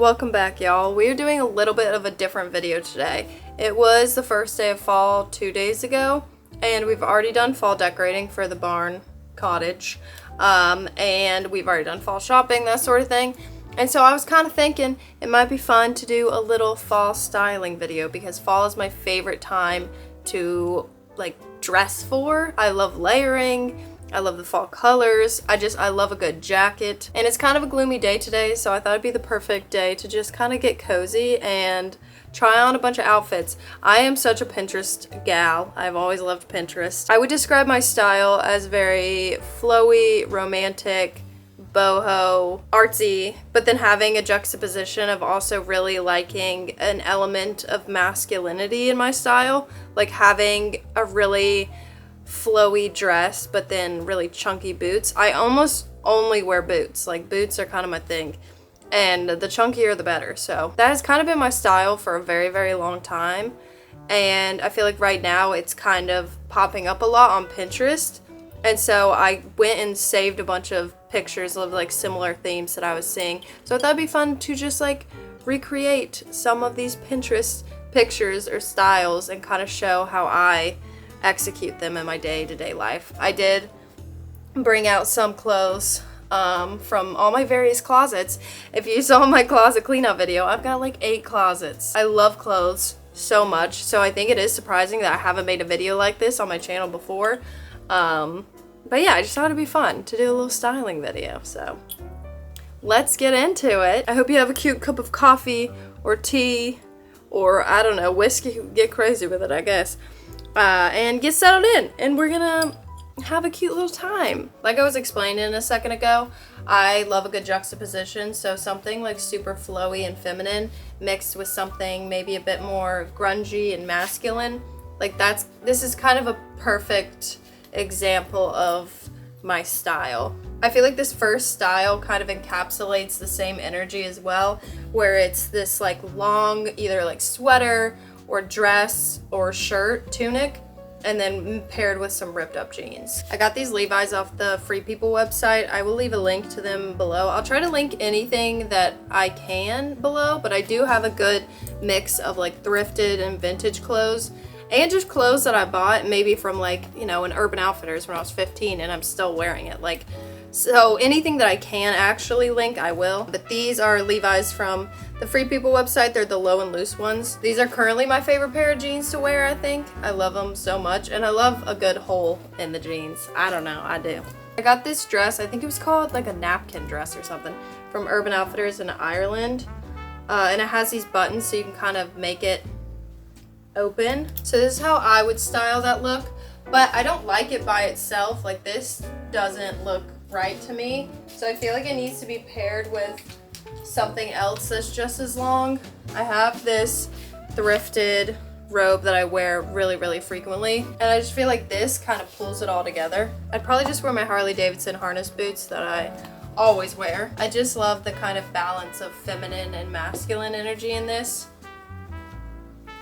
Welcome back, y'all. We're doing a little bit of a different video today. It was the first day of fall 2 days ago, and we've already done fall decorating for the barn cottage, and we've already done fall shopping, that sort of thing. And so I was kind of thinking it might be fun to do a little fall styling video because fall is my favorite time to dress for. I love layering. I love the fall colors. I love a good jacket. And it's kind of a gloomy day today, so I thought it'd be the perfect day to just kind of get cozy and try on a bunch of outfits. I am such a Pinterest gal. I've always loved Pinterest. I would describe my style as very flowy, romantic, boho, artsy, but then having a juxtaposition of also really liking an element of masculinity in my style, like having a really flowy dress but then really chunky boots. I almost only wear boots. Like, boots are kind of my thing, and the chunkier the better. So that has kind of been my style for a very, very long time, and I feel like right now it's kind of popping up a lot on Pinterest. And so I went and saved a bunch of pictures of similar themes that I was seeing. So I thought it'd be fun to just recreate some of these Pinterest pictures or styles and kind of show how I execute them in my day-to-day life. I did bring out some clothes from all my various closets. If you saw my closet cleanup video, I've got 8 closets. I love clothes so much, so I think it is surprising that I haven't made a video like this on my channel before. But yeah, I just thought it'd be fun to do a little styling video, so let's get into it. I hope you have a cute cup of coffee or tea or, I don't know, whiskey. Get crazy with it, I guess. And get settled in, and we're gonna have a cute little time. Like I was explaining a second ago, I love a good juxtaposition, so something super flowy and feminine mixed with something maybe a bit more grungy and masculine. This is kind of a perfect example of my style. I feel like this first style kind of encapsulates the same energy as well, where it's this long either sweater or dress or shirt, tunic, and then paired with some ripped up jeans. I got these Levi's off the Free People website. I will leave a link to them below. I'll try to link anything that I can below, but I do have a good mix of thrifted and vintage clothes, and just clothes that I bought maybe from an Urban Outfitters when I was 15 and I'm still wearing it. So anything that I can actually link, I will. But these are Levi's from the Free People website. They're the low and loose ones. These are currently my favorite pair of jeans to wear, I think. I love them so much, and I love a good hole in the jeans. I don't know, I do. I got this dress, I think it was called a napkin dress or something, from Urban Outfitters in Ireland. And it has these buttons so you can kind of make it open. So this is how I would style that look, but I don't like it by itself. This doesn't look right to me, so I feel like it needs to be paired with something else that's just as long. I have this thrifted robe that I wear really, really frequently, and I just feel like this kind of pulls it all together. I'd probably just wear my Harley Davidson harness boots that I always wear. I just love the kind of balance of feminine and masculine energy in this.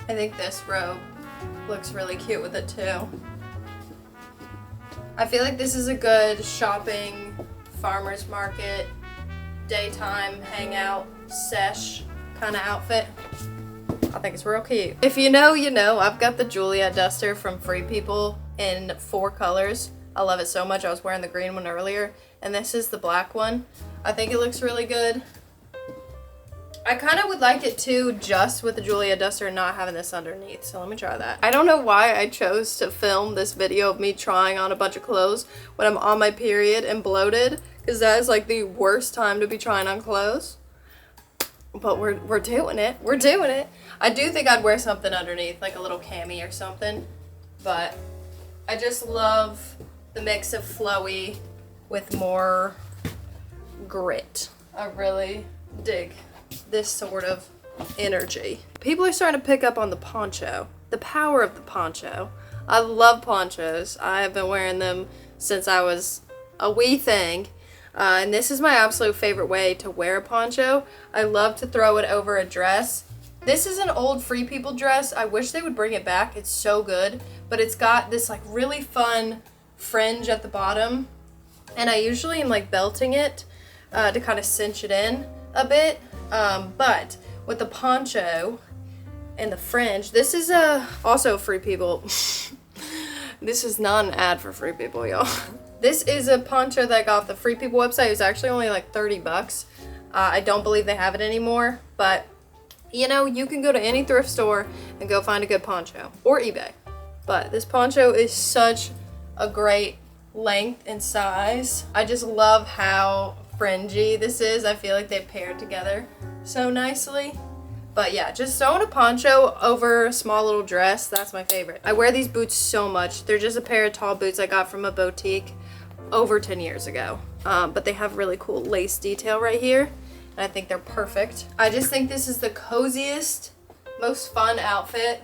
I think this robe looks really cute with it too. I feel like this is a good shopping, farmer's market, daytime hangout, sesh kind of outfit. I think it's real cute. If you know, you know. I've got the Juliet duster from Free People in 4 colors. I love it so much. I was wearing the green one earlier, and this is the black one. I think it looks really good. I kind of would like it too, just with the Juliet duster and not having this underneath, so let me try that. I don't know why I chose to film this video of me trying on a bunch of clothes when I'm on my period and bloated, because that is the worst time to be trying on clothes. But we're doing it. We're doing it. I do think I'd wear something underneath, a little cami or something, but I just love the mix of flowy with more grit. I really dig this sort of energy. People are starting to pick up on the poncho, the power of the poncho. I love ponchos. I have been wearing them since I was a wee thing, and this is my absolute favorite way to wear a poncho. I love to throw it over a dress. This is an old Free People dress. I wish they would bring it back. It's so good, but it's got this really fun fringe at the bottom, and I usually am belting it to kind of cinch it in a bit. But with the poncho and the fringe, this is also Free People. This is not an ad for Free People, y'all. This is a poncho that I got off the Free People website. It was actually only like 30 bucks. I don't believe they have it anymore, but you know, you can go to any thrift store and go find a good poncho, or eBay. But this poncho is such a great length and size. I just love how fringy this is. I feel like they paired together so nicely. But yeah, just throwing a poncho over a small little dress, that's my favorite. I wear these boots so much. They're just a pair of tall boots I got from a boutique over 10 years ago. But they have really cool lace detail right here. And I think they're perfect. I just think this is the coziest, most fun outfit.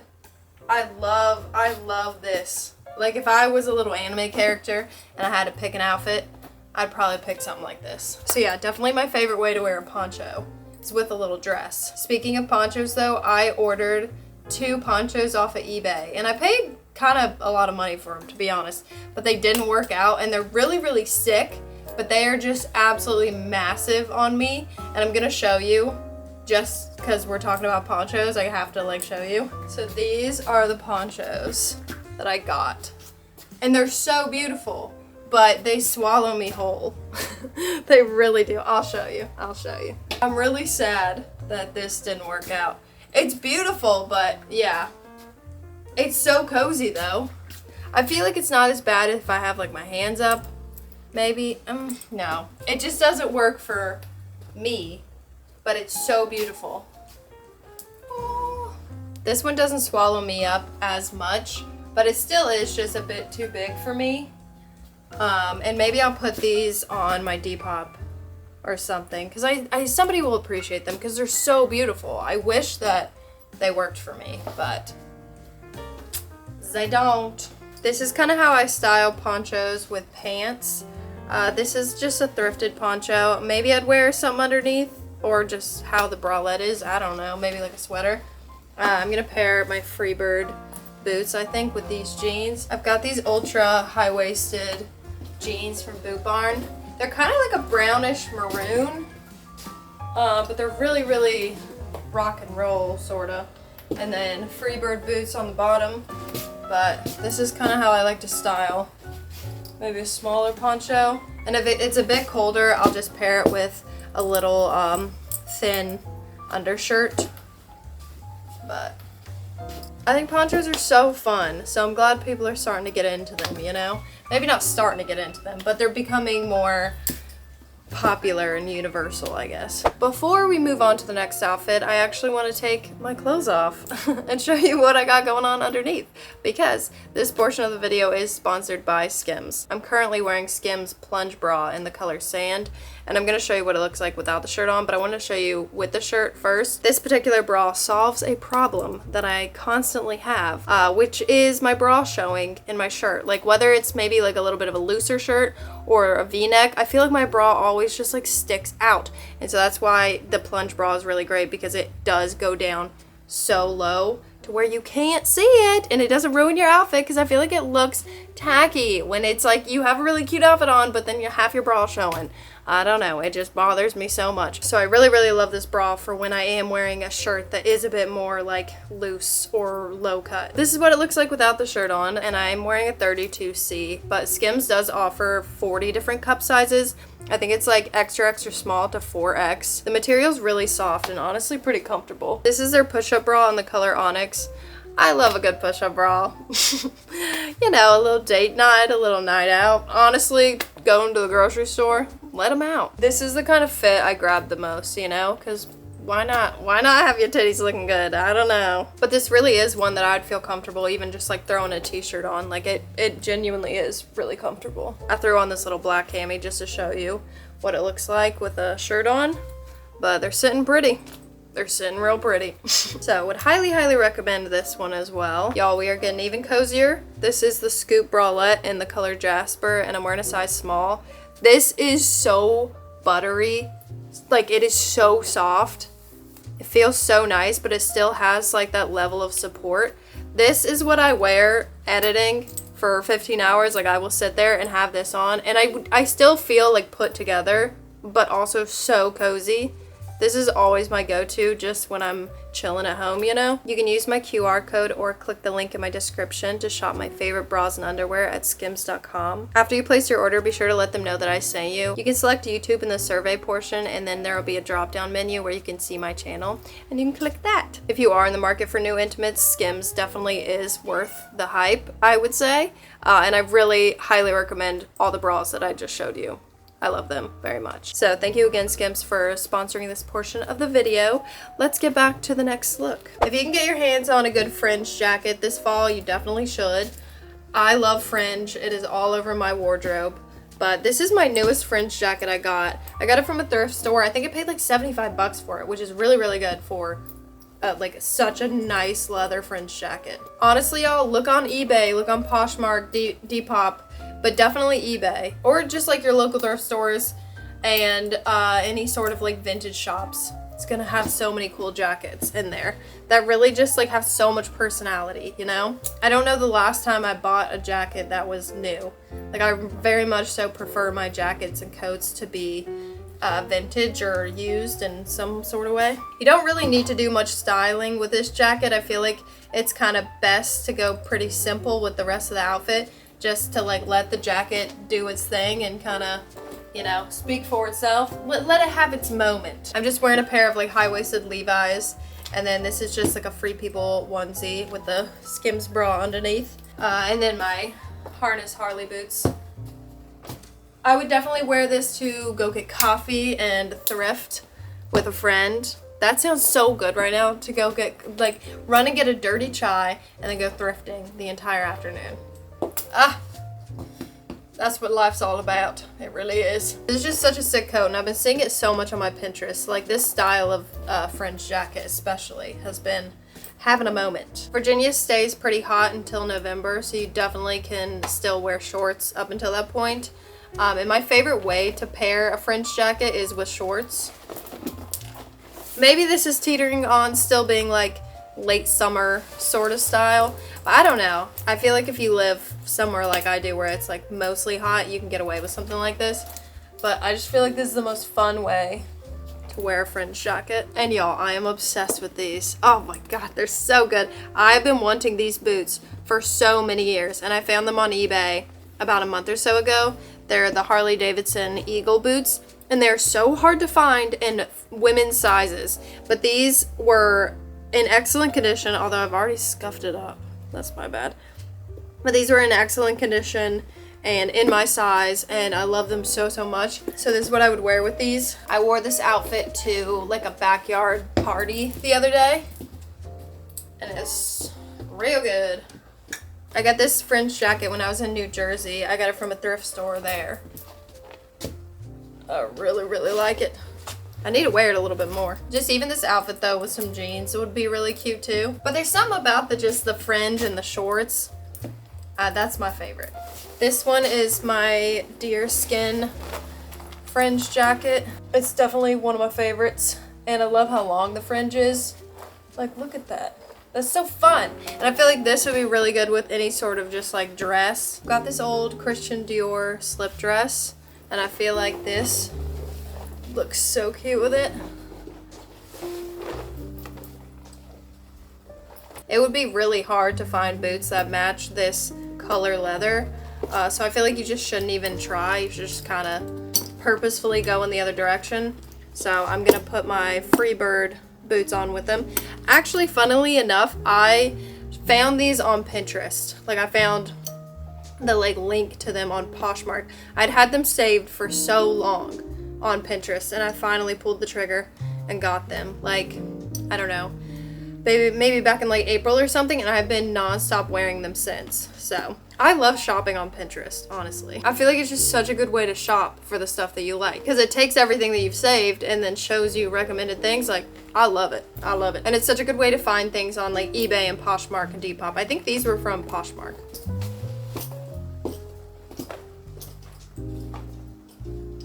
I love this. Like if I was a little anime character and I had to pick an outfit, I'd probably pick something like this. So yeah, definitely my favorite way to wear a poncho is with a little dress. Speaking of ponchos though, I ordered 2 ponchos off of eBay and I paid kind of a lot of money for them, to be honest, but they didn't work out and they're really, really sick. But they are just absolutely massive on me, and I'm gonna show you just because we're talking about ponchos. I have to like show you. So these are the ponchos that I got, and they're so beautiful, but they swallow me whole. They really do. I'll show you. I'm really sad that this didn't work out. It's beautiful, but yeah, it's so cozy though. I feel like it's not as bad if I have like my hands up. Maybe, no. It just doesn't work for me, but it's so beautiful. Oh. This one doesn't swallow me up as much, but it still is just a bit too big for me. And maybe I'll put these on my Depop or something, because somebody will appreciate them because they're so beautiful. I wish that they worked for me, but they don't. This is kind of how I style ponchos with pants. This is just a thrifted poncho. Maybe I'd wear something underneath, or just how the bralette is. I don't know, maybe like a sweater. I'm gonna pair my Freebird boots, I think, with these jeans. I've got these ultra high-waisted jeans from Boot Barn. They're kind of like a brownish maroon, but they're really, really rock and roll, sorta. And then Freebird boots on the bottom. But this is kind of how I like to style. Maybe a smaller poncho. And if it's a bit colder, I'll just pair it with a little thin undershirt. But I think ponchos are so fun. So I'm glad people are starting to get into them, you know? Maybe not starting to get into them, but they're becoming more popular and universal, I guess. Before we move on to the next outfit, I actually want to take my clothes off and show you what I got going on underneath, because this portion of the video is sponsored by SKIMS. I'm currently wearing SKIMS plunge bra in the color sand, and I'm going to show you what it looks like without the shirt on, but I want to show you with the shirt first. This particular bra solves a problem that I constantly have, which is my bra showing in my shirt. Like whether it's maybe like a little bit of a looser shirt or a v-neck, I feel like my bra always just like sticks out. And so that's why the plunge bra is really great, because it does go down so low to where you can't see it, and it doesn't ruin your outfit, because I feel like it looks tacky when it's like you have a really cute outfit on, but then you have your bra showing. I don't know, it just bothers me so much. So I really, really love this bra for when I am wearing a shirt that is a bit more like loose or low cut. This is what it looks like without the shirt on, and I'm wearing a 32C, but SKIMS does offer 40 different cup sizes. I think it's like extra, extra small to 4X. The material's really soft and honestly pretty comfortable. This is their push-up bra in the color Onyx. I love a good push-up bra. You know, a little date night, a little night out. Honestly, going to the grocery store, let them out. This is the kind of fit I grab the most, you know, because why not? Why not have your titties looking good? I don't know. But this really is one that I'd feel comfortable even just like throwing a t-shirt on. Like it genuinely is really comfortable. I threw on this little black cami just to show you what it looks like with a shirt on, but they're sitting pretty. They're sitting real pretty. So would highly, highly recommend this one as well. Y'all, we are getting even cozier. This is the Scoop bralette in the color Jasper, and I'm wearing a size small. This is so buttery. Like, it is so soft. It feels so nice, but it still has like that level of support. This is what I wear editing for 15 hours. Like, I will sit there and have this on, and I still feel like put together, but also so cozy. This is always my go-to just when I'm chilling at home, you know? You can use my QR code or click the link in my description to shop my favorite bras and underwear at skims.com. After you place your order, be sure to let them know that I sent you. You can select YouTube in the survey portion, and then there will be a drop-down menu where you can see my channel, and you can click that. If you are in the market for new intimates, Skims definitely is worth the hype, I would say. And I really highly recommend all the bras that I just showed you. I love them very much. So thank you again, Skims, for sponsoring this portion of the video. Let's get back to the next look. If you can get your hands on a good fringe jacket this fall, you definitely should. I love fringe. It is all over my wardrobe. But this is my newest fringe jacket I got. I got it from a thrift store. I think I paid like 75 bucks for it, which is really, really good for like such a nice leather fringe jacket. Honestly, y'all, look on eBay, look on Poshmark, Depop, but definitely eBay, or just like your local thrift stores and any sort of like vintage shops. It's gonna have so many cool jackets in there that really just like have so much personality, you know? I don't know the last time I bought a jacket that was new. Like, I very much so prefer my jackets and coats to be vintage or used in some sort of way. You don't really need to do much styling with this jacket. I feel like it's kind of best to go pretty simple with the rest of the outfit, just to like let the jacket do its thing and kind of, you know, speak for itself. Let it have its moment. I'm just wearing a pair of like high-waisted Levi's, and then this is just like a Free People onesie with the Skims bra underneath, and then my harness Harley boots. I would definitely wear this to go get coffee and thrift with a friend. That sounds so good right now, to go get, like, run and get a dirty chai and then go thrifting the entire afternoon. That's what life's all about. It really is. This is just such a sick coat, and I've been seeing it so much on my Pinterest. Like, this style of fringe jacket especially has been having a moment. Virginia stays pretty hot until November, so you definitely can still wear shorts up until that point. And my favorite way to pair a fringe jacket is with shorts. Maybe this is teetering on still being like late summer sort of style, but I don't know. I feel like if you live somewhere like I do where it's like mostly hot, you can get away with something like this. But I just feel like this is the most fun way to wear a fringe jacket. And y'all, I am obsessed with these. Oh my god, they're so good. I've been wanting these boots for so many years, and I found them on eBay about a month or so ago. They're the Harley Davidson Eagle boots, and they're so hard to find in women's sizes. But these were in excellent condition, although I've already scuffed it up. That's my bad. But these were in excellent condition and in my size, and I love them so, so much. So this is what I would wear with these. I wore this outfit to like a backyard party the other day, and it's real good. I got this fringe jacket when I was in New Jersey. I got it from a thrift store there. I really, really like it. I need to wear it a little bit more. Just even this outfit though with some jeans, it would be really cute too. But there's something about the fringe and the shorts. That's my favorite. This one is my deerskin fringe jacket. It's definitely one of my favorites. And I love how long the fringe is. Like, look at that. That's so fun. And I feel like this would be really good with any sort of just like dress. Got this old Christian Dior slip dress, and I feel like this looks so cute with it. It would be really hard to find boots that match this color leather. So I feel like you just shouldn't even try. You should just kind of purposefully go in the other direction. So I'm gonna put my Freebird boots on with them. Actually, funnily enough, I found these on Pinterest. Like, I found the like link to them on Poshmark. I'd had them saved for so long on Pinterest, and I finally pulled the trigger and got them. Like, I don't know, maybe back in like April or something, and I've been non-stop wearing them since. So I love shopping on Pinterest, honestly. I feel like it's just such a good way to shop for the stuff that you like, because it takes everything that you've saved and then shows you recommended things. Like, I love it. I love it. And it's such a good way to find things on like eBay and Poshmark and Depop. I think these were from Poshmark.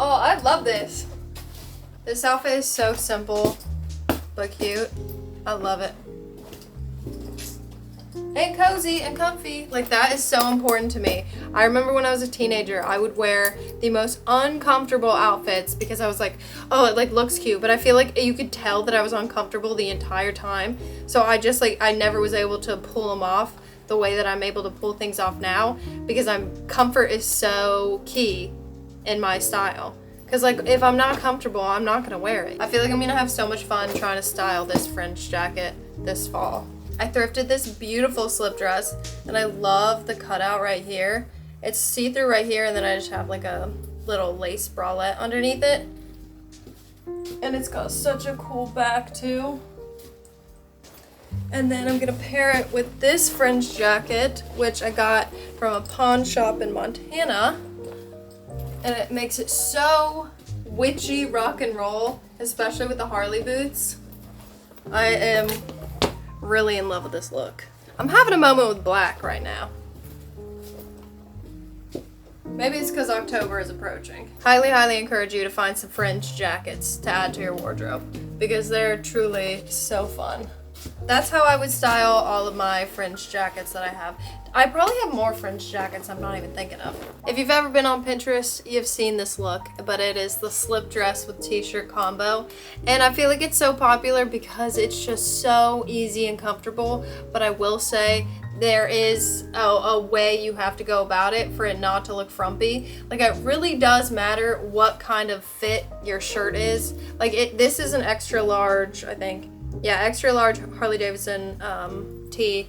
Oh, I love this. This outfit is so simple but cute. I love it. and cozy and comfy. Like, that is so important to me. I remember when I was a teenager, I would wear the most uncomfortable outfits because I was like, oh, it like looks cute, but I feel like you could tell that I was uncomfortable the entire time. So I just like, I never was able to pull them off the way that I'm able to pull things off now, because comfort is so key in my style. Because like, if I'm not comfortable, I'm not gonna wear it. I feel like I'm gonna have so much fun trying to style this fringe jacket this fall. I thrifted this beautiful slip dress, and I love the cutout right here. It's see-through right here, and then I just have like a little lace bralette underneath it. And it's got such a cool back too. And then I'm gonna pair it with this fringe jacket, which I got from a pawn shop in Montana. And it makes it so witchy rock and roll, especially with the Harley boots. I am really in love with this look. I'm having a moment with black right now. Maybe it's because October is approaching. Highly, highly encourage you to find some fringe jackets to add to your wardrobe, because they're truly so fun. That's how I would style all of my fringe jackets that I have. I probably have more fringe jackets I'm not even thinking of. If you've ever been on Pinterest, you've seen this look, but it is the slip dress with t-shirt combo. And I feel like it's so popular because it's just so easy and comfortable. But I will say, there is a way you have to go about it for it not to look frumpy. Like, it really does matter what kind of fit your shirt is. Like, this is an extra large, I think. Yeah, extra large Harley Davidson tee.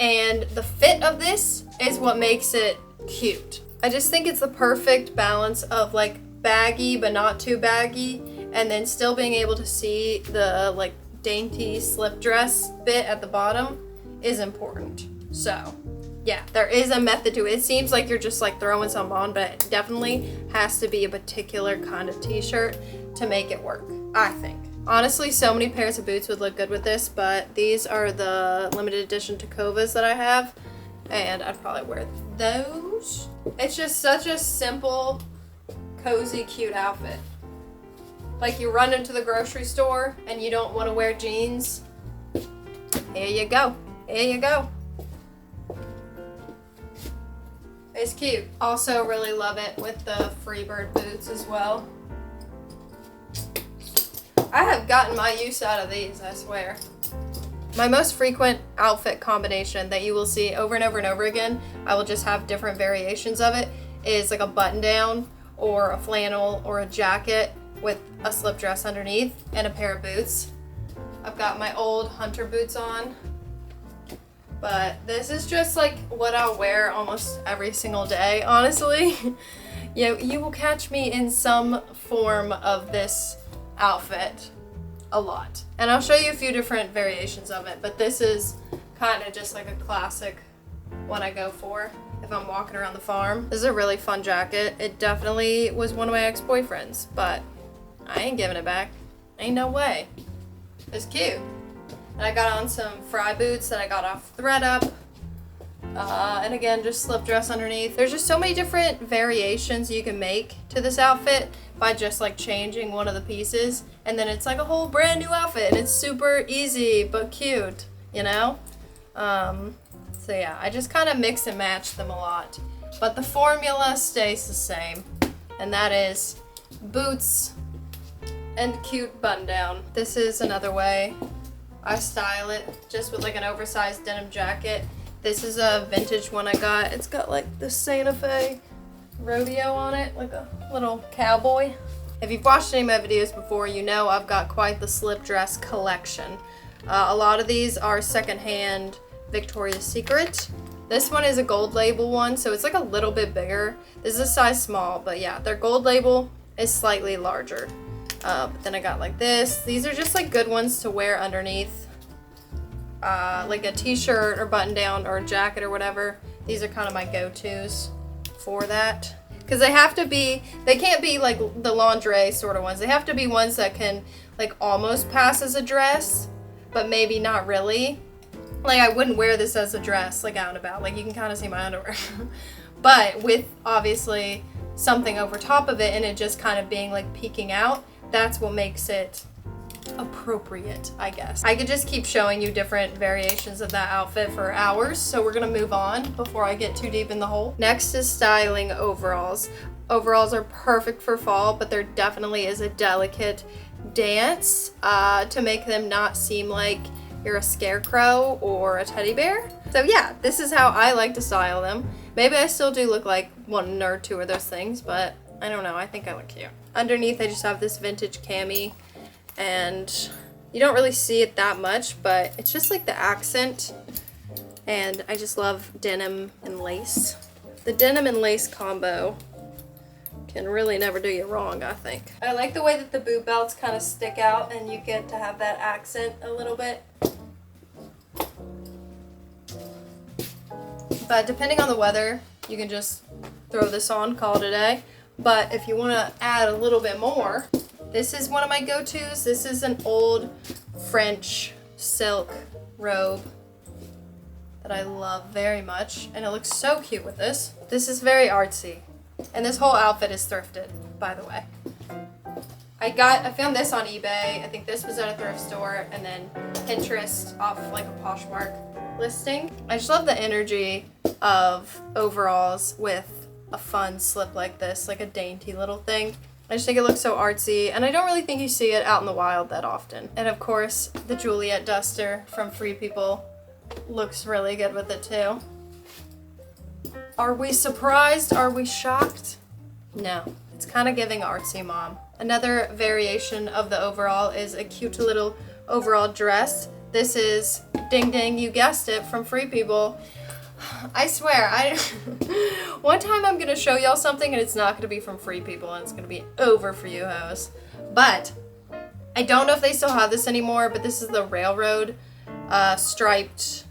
And the fit of this is what makes it cute. I just think it's the perfect balance of like baggy but not too baggy, and then still being able to see the like dainty slip dress bit at the bottom is important. So yeah, there is a method to it. It seems like you're just like throwing some on, but it definitely has to be a particular kind of t-shirt to make it work, I think. Honestly, so many pairs of boots would look good with this, but these are the limited edition Tacovas that I have, and I'd probably wear those. It's just such a simple, cozy, cute outfit. Like, you run into the grocery store and you don't want to wear jeans. Here you go. Here you go. It's cute. Also really love it with the Freebird boots as well. I have gotten my use out of these, I swear. My most frequent outfit combination that you will see over and over and over again, I will just have different variations of it, is like a button down or a flannel or a jacket with a slip dress underneath and a pair of boots. I've got my old hunter boots on, but this is just like what I'll wear almost every single day, honestly. You will catch me in some form of this outfit a lot, and I'll show you a few different variations of it, but this is kind of just like a classic one I go for if I'm walking around the farm. This is a really fun jacket. It definitely was one of my ex-boyfriends, but I ain't giving it back. Ain't no way. It's cute. And I got on some Fry boots that I got off ThredUp. And again, just slip dress underneath. There's just so many different variations you can make to this outfit by just like changing one of the pieces, and then it's like a whole brand new outfit, and it's super easy but cute, you know? So yeah, I just kind of mix and match them a lot, but the formula stays the same, and that is boots and cute button down. This is another way I style it, just with like an oversized denim jacket. This is a vintage one I got. It's got like the Santa Fe rodeo on it, like a little cowboy. If you've watched any of my videos before, you know I've got quite the slip dress collection. A lot of these are secondhand Victoria's Secret. This one is a gold label one, so it's like a little bit bigger. This is a size small, but yeah, their gold label is slightly larger. But then I got like this. These are just like good ones to wear underneath like a t-shirt or button down or a jacket or whatever. These are kind of my go-tos for that, because they can't be like the lingerie sort of ones. They have to be ones that can like almost pass as a dress, but maybe not really. Like, I wouldn't wear this as a dress like out and about, like you can kind of see my underwear. But with obviously something over top of it and it just kind of being like peeking out, that's what makes it appropriate, I guess. I could just keep showing you different variations of that outfit for hours, so we're gonna move on before I get too deep in the hole. Next is styling overalls. Overalls are perfect for fall, but there definitely is a delicate dance to make them not seem like you're a scarecrow or a teddy bear. So yeah, this is how I like to style them. Maybe I still do look like one or two of those things, but I don't know, I think I look cute. Underneath I just have this vintage cami, and you don't really see it that much, but it's just like the accent, and I just love denim and lace. The denim and lace combo can really never do you wrong, I think. I like the way that the boot belts kind of stick out and you get to have that accent a little bit. But depending on the weather, you can just throw this on, call it a day. But if you want to add a little bit more, this is one of my go-tos. This is an old French silk robe that I love very much, and it looks so cute with this. This is very artsy, and this whole outfit is thrifted, by the way. I found this on eBay. I think this was at a thrift store, and then Pinterest off like a Poshmark listing. I just love the energy of overalls with a fun slip like this, like a dainty little thing. I just think it looks so artsy, and I don't really think you see it out in the wild that often. And of course, the Juliet duster from Free People looks really good with it too. Are we surprised? Are we shocked? No, it's kind of giving artsy mom. Another variation of the overall is a cute little overall dress. This is, ding ding, you guessed it, from Free People. I swear, one time I'm gonna show y'all something and it's not gonna be from Free People and it's gonna be over for you hoes. But I don't know if they still have this anymore, but this is the railroad striped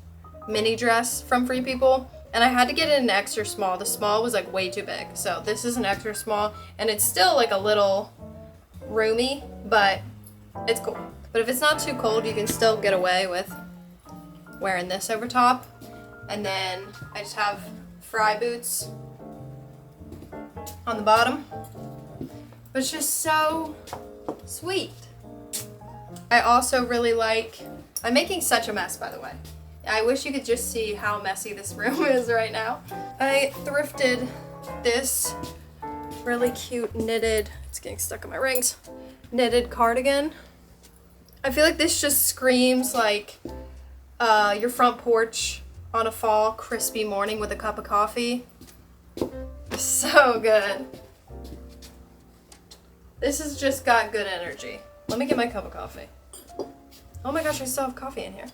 mini dress from Free People. And I had to get it in an extra small. The small was like way too big. So this is an extra small, and it's still like a little roomy, but it's cool. But if it's not too cold, you can still get away with wearing this over top. And then I just have fry boots on the bottom. But it's just so sweet. I also really like, I'm making such a mess, by the way. I wish you could just see how messy this room is right now. I thrifted this really cute knitted, it's getting stuck in my rings, knitted cardigan. I feel like this just screams like your front porch on a fall crispy morning with a cup of coffee. So good. This has just got good energy. Let me get my cup of coffee. Oh my gosh, I still have coffee in here.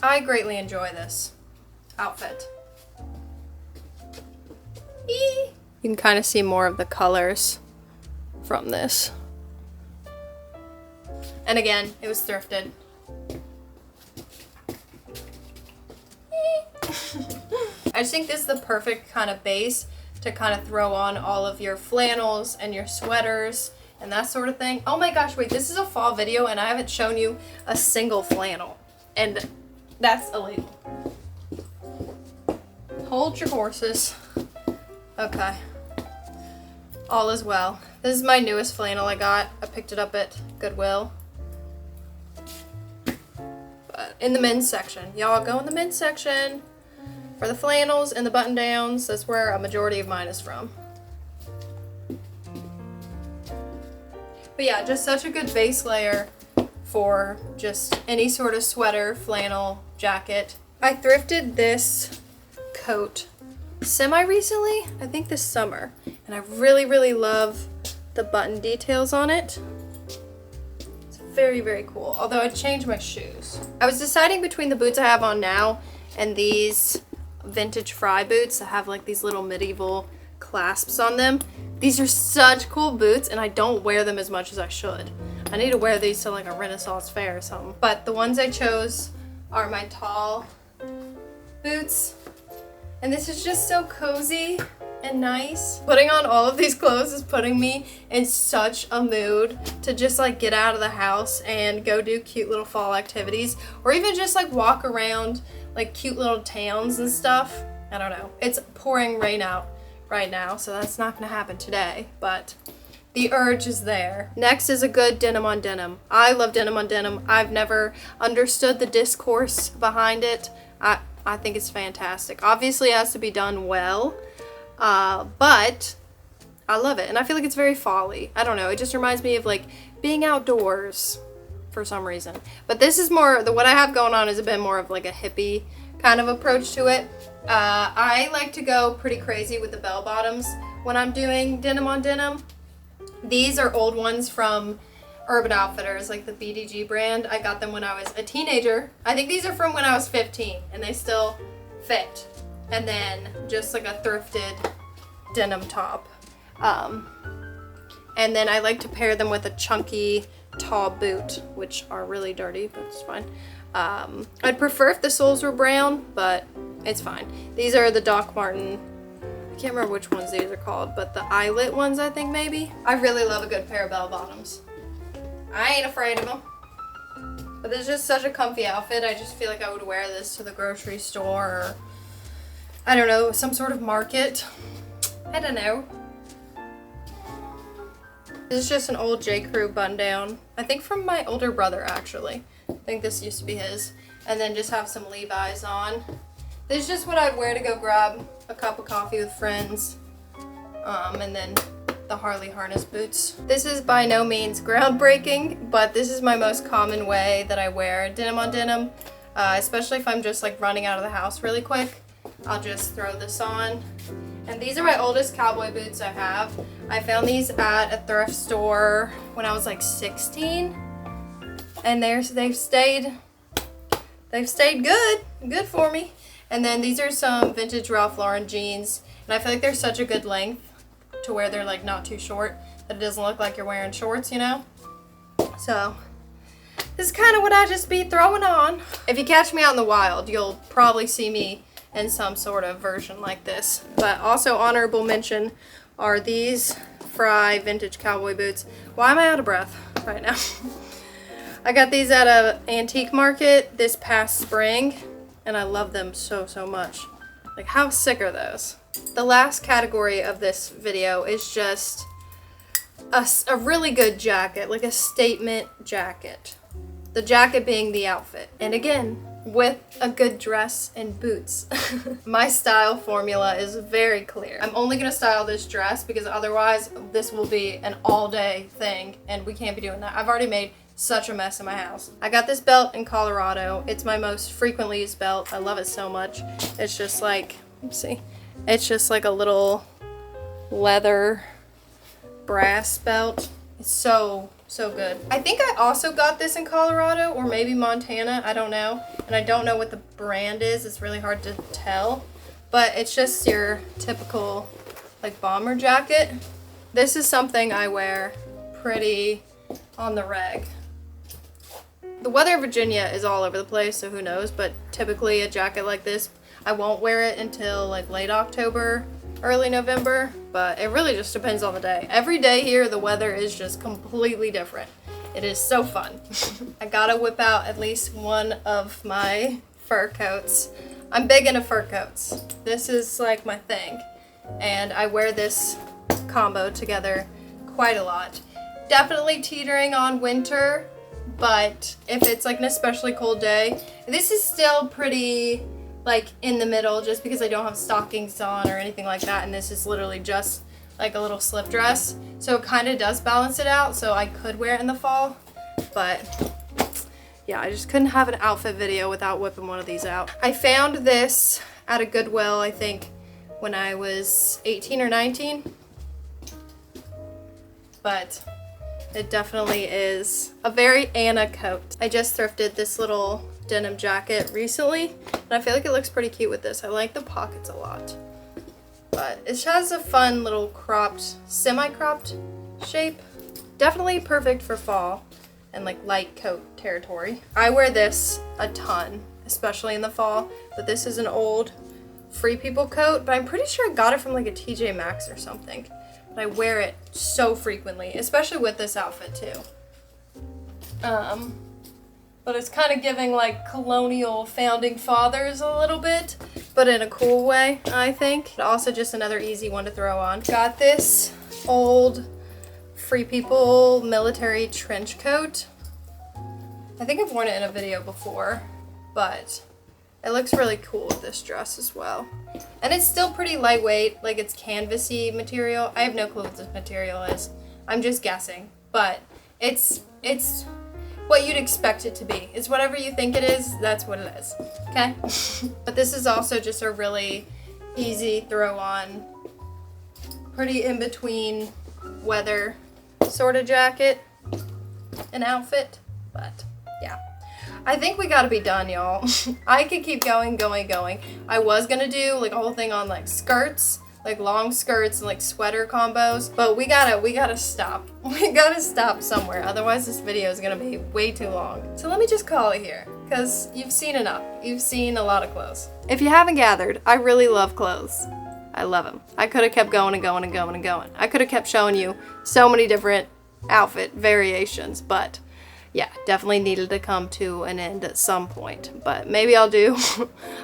I greatly enjoy this outfit. You can kind of see more of the colors from this. And again, it was thrifted. I just think this is the perfect kind of base to kind of throw on all of your flannels and your sweaters and that sort of thing. Oh my gosh, wait, this is a fall video and I haven't shown you a single flannel. And that's illegal. Hold your horses. Okay. All is well. This is my newest flannel I got. I picked it up at Goodwill. But in the men's section. Y'all go in the men's section for the flannels and the button downs. That's where a majority of mine is from. But yeah, just such a good base layer for just any sort of sweater, flannel, jacket. I thrifted this coat semi-recently, I think this summer, and I really, really love the button details on it. It's very, very cool, although I changed my shoes. I was deciding between the boots I have on now and these vintage fry boots that have like these little medieval clasps on them. These are such cool boots, and I don't wear them as much as I should. I need to wear these to like a Renaissance fair or something. But the ones I chose are my tall boots. And this is just so cozy and nice. Putting on all of these clothes is putting me in such a mood to just like get out of the house and go do cute little fall activities, or even just like walk around like cute little towns and stuff. I don't know. It's pouring rain out right now, so that's not gonna happen today, but The urge is there. Next is a good denim on denim. I love denim on denim. I've never understood the discourse behind it. I think it's fantastic. Obviously it has to be done well, but I love it. And I feel like it's very fall-y. I don't know, it just reminds me of like being outdoors for some reason. But this is more, what I have going on is a bit more of like a hippie kind of approach to it. I like to go pretty crazy with the bell bottoms when I'm doing denim on denim. These are old ones from Urban Outfitters, like the BDG brand. I got them when I was a teenager. I think these are from when I was 15 and they still fit. And then just like a thrifted denim top. And then I like to pair them with a chunky tall boot, which are really dirty, but it's fine. I'd prefer if the soles were brown, but it's fine. These are the Doc Marten, I can't remember which ones these are called, but the eyelet ones, I think maybe. I really love a good pair of bell bottoms. I ain't afraid of them. But this is just such a comfy outfit. I just feel like I would wear this to the grocery store or, I don't know, some sort of market. I don't know. This is just an old J. Crew button down. I think from my older brother, actually. I think this used to be his. And then just have some Levi's on. This is just what I'd wear to go grab a cup of coffee with friends. And then the Harley harness boots. This is by no means groundbreaking, but this is my most common way that I wear denim on denim. Especially if I'm just like running out of the house really quick. I'll just throw this on. And these are my oldest cowboy boots I have. I found these at a thrift store when I was like 16. And they've stayed good for me. And then these are some vintage Ralph Lauren jeans. And I feel like they're such a good length to where they're like not too short, that it doesn't look like you're wearing shorts, you know? So this is kind of what I just be throwing on. If you catch me out in the wild, you'll probably see me in some sort of version like this. But also honorable mention are these Fry vintage cowboy boots. Why am I out of breath right now? I got these at an antique market this past spring, and I love them so much. Like, how sick are those? The last category of this video is just a really good jacket, like a statement jacket. The jacket being the outfit. And again, with a good dress and boots. My style formula is very clear. I'm only gonna style this dress because otherwise this will be an all-day thing and we can't be doing that. I've already made such a mess in my house. I got this belt in Colorado. It's my most frequently used belt. I love it so much. It's just like, let's see, it's just like a little leather brass belt. It's so good. I think I also got this in Colorado or maybe Montana, I don't know. And I don't know what the brand is. It's really hard to tell. But it's just your typical like bomber jacket. This is something I wear pretty on the reg. The weather in Virginia is all over the place, so who knows, but typically a jacket like this, I won't wear it until like late October, early November, but it really just depends on the day. Every day here, the weather is just completely different. It is so fun. I gotta whip out at least one of my fur coats. I'm big into fur coats. This is like my thing, and I wear this combo together quite a lot. Definitely teetering on winter, but if it's like an especially cold day, this is still pretty like in the middle just because I don't have stockings on or anything like that, and this is literally just like a little slip dress, so it kind of does balance it out, so I could wear it in the fall. But yeah, I just couldn't have an outfit video without whipping one of these out. I found this at a Goodwill, I think when I was 18 or 19, but it definitely is a very Anna coat. I just thrifted this little denim jacket recently, and I feel like it looks pretty cute with this. I like the pockets a lot. But it has a fun little cropped, semi-cropped shape. Definitely perfect for fall and like light coat territory. I wear this a ton, especially in the fall, but this is an old Free People coat, but I'm pretty sure I got it from like a TJ Maxx or something. But I wear it so frequently, especially with this outfit too. But it's kind of giving like colonial founding fathers a little bit, but in a cool way, I think. But also just another easy one to throw on. Got this old Free People military trench coat. I think I've worn it in a video before, but it looks really cool with this dress as well. And it's still pretty lightweight, like it's canvasy material. I have no clue what this material is. I'm just guessing, but it's what you'd expect it to be. It's whatever you think it is, that's what it is, okay? But this is also just a really easy throw on, pretty in between weather sort of jacket and outfit, but yeah. I think we gotta be done, y'all. I could keep going. I was gonna do like a whole thing on like skirts, like long skirts and like sweater combos, but we gotta stop. We gotta stop somewhere, otherwise this video is gonna be way too long. So let me just call it here, because you've seen enough. You've seen a lot of clothes. If you haven't gathered, I really love clothes. I love them. I could have kept going and going and going and going. I could have kept showing you so many different outfit variations, but yeah, definitely needed to come to an end at some point. But maybe I'll do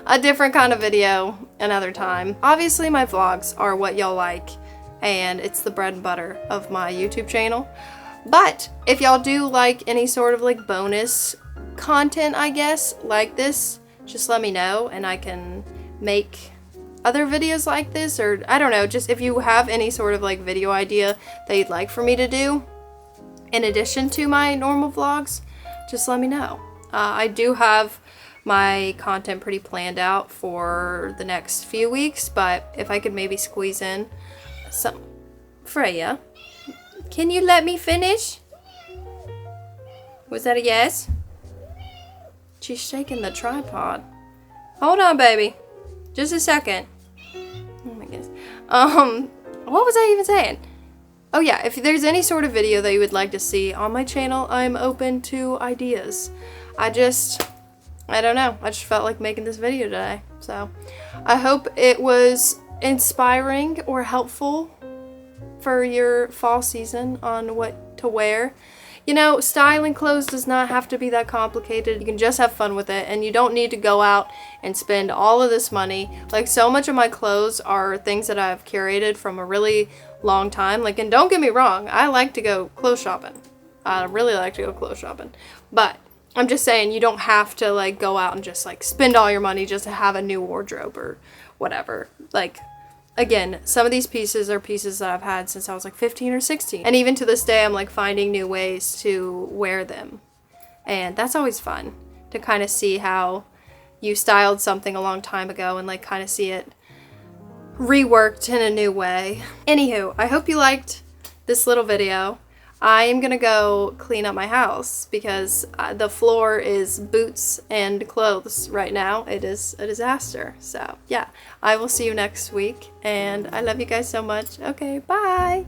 a different kind of video another time. Obviously my vlogs are what y'all like, and it's the bread and butter of my YouTube channel. But if y'all do like any sort of like bonus content, I guess, like this, just let me know and I can make other videos like this, or I don't know, just if you have any sort of like video idea that you'd like for me to do in addition to my normal vlogs, just let me know. I do have my content pretty planned out for the next few weeks, but if I could maybe squeeze in some... Freya, can you let me finish? Was that a yes? She's shaking the tripod. Hold on, baby. Just a second. Oh my goodness. What was I even saying? Oh yeah, if there's any sort of video that you would like to see on my channel, I'm open to ideas. I don't know, I just felt like making this video today. So, I hope it was inspiring or helpful for your fall season on what to wear. You know, styling clothes does not have to be that complicated. You can just have fun with it, and you don't need to go out and spend all of this money. Like, so much of my clothes are things that I've curated from a really long time. Like, and don't get me wrong, I like to go clothes shopping. I really like to go clothes shopping. But I'm just saying, you don't have to like go out and just like spend all your money just to have a new wardrobe or whatever. Like, again, some of these pieces are pieces that I've had since I was like 15 or 16. And even to this day, I'm like finding new ways to wear them. And that's always fun to kind of see how you styled something a long time ago and like kind of see it reworked in a new way. Anywho, I hope you liked this little video. I am gonna go clean up my house because the floor is boots and clothes right now. It is a disaster. So yeah, I will see you next week, and I love you guys so much. Okay, bye.